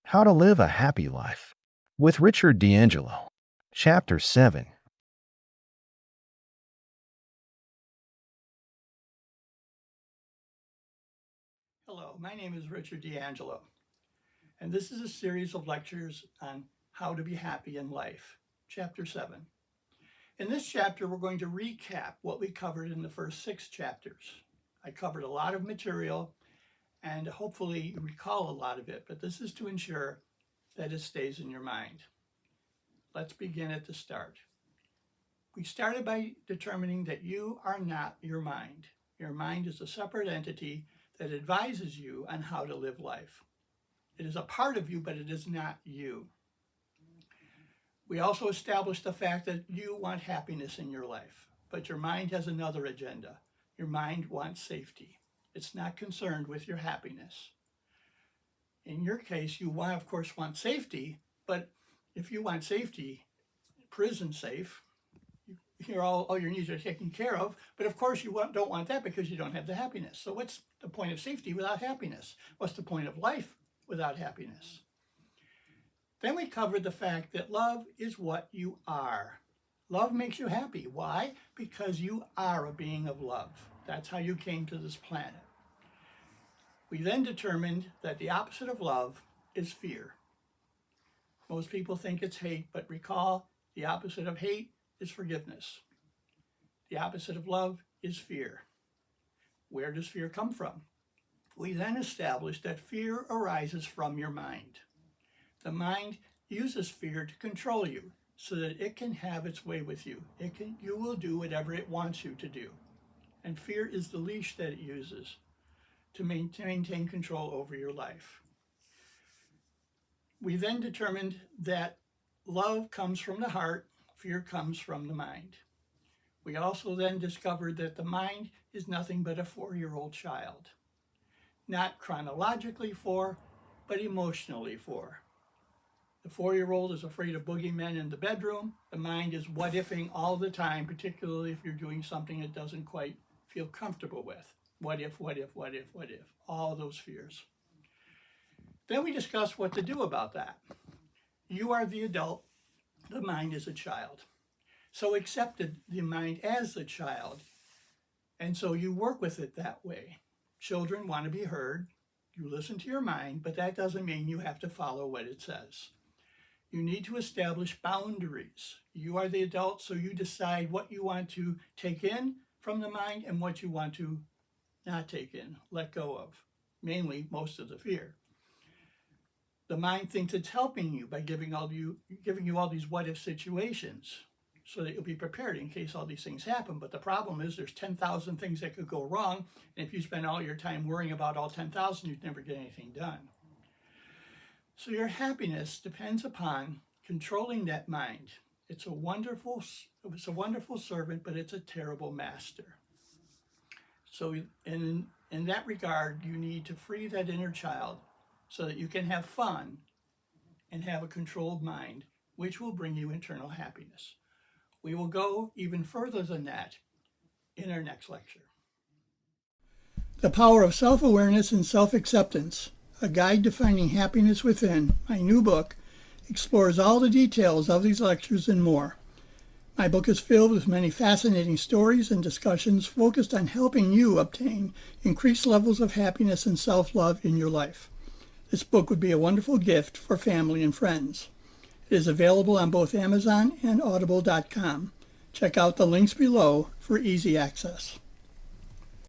How to Live a Happy Life with Richard D'Angelo. Chapter 7. Hello, my name is Richard D'Angelo, and this is a series of lectures on how to be happy in life, Chapter 7. In this chapter, we're going to recap what we covered in the first 6 chapters. I covered a lot of material, and hopefully you recall a lot of it, but this is to ensure that it stays in your mind. Let's begin at the start. We started by determining that you are not your mind. Your mind is a separate entity that advises you on how to live life. It is a part of you, but it is not you. We also established the fact that you want happiness in your life, but your mind has another agenda. Your mind wants safety. It's not concerned with your happiness. In your case, you want, of course, want safety, but if you want safety, prison safe, all your needs are taken care of, but of course you don't want that because you don't have the happiness. So what's the point of safety without happiness? What's the point of life without happiness? Then we covered the fact that love is what you are. Love makes you happy. Why? Because you are a being of love. That's how you came to this planet. We then determined that the opposite of love is fear. Most people think it's hate, but recall the opposite of hate is forgiveness. The opposite of love is fear. Where does fear come from? We then established that fear arises from your mind. The mind uses fear to control you so that it can have its way with you. You will do whatever it wants you to do. And fear is the leash that it uses to maintain control over your life. We then determined that love comes from the heart, fear comes from the mind. We also then discovered that the mind is nothing but a 4-year-old child. Not chronologically 4, but emotionally 4. The 4-year-old is afraid of boogeymen in the bedroom. The mind is what-ifing all the time, particularly if you're doing something it doesn't quite feel comfortable with. What if, what if, what if, what if? All those fears. Then we discussed what to do about that. You are the adult. The mind is a child. So accept the mind as the child, and so you work with it that way. Children want to be heard. You listen to your mind, but that doesn't mean you have to follow what it says. You need to establish boundaries. You are the adult, so you decide what you want to take in from the mind and what you want to not take in, let go of, mainly most of the fear. The mind thinks it's helping you by giving you all these what-if situations so that you'll be prepared in case all these things happen. But the problem is there's 10,000 things that could go wrong, and if you spend all your time worrying about all 10,000, you'd never get anything done. So your happiness depends upon controlling that mind. It's a wonderful servant, but it's a terrible master. So in that regard, you need to free that inner child so that you can have fun and have a controlled mind, which will bring you internal happiness. We will go even further than that in our next lecture. The Power of Self-Awareness and Self-Acceptance, a guide to finding happiness within, my new book, explores all the details of these lectures and more. My book is filled with many fascinating stories and discussions focused on helping you obtain increased levels of happiness and self-love in your life. This book would be a wonderful gift for family and friends. It is available on both Amazon and Audible.com. Check out the links below for easy access.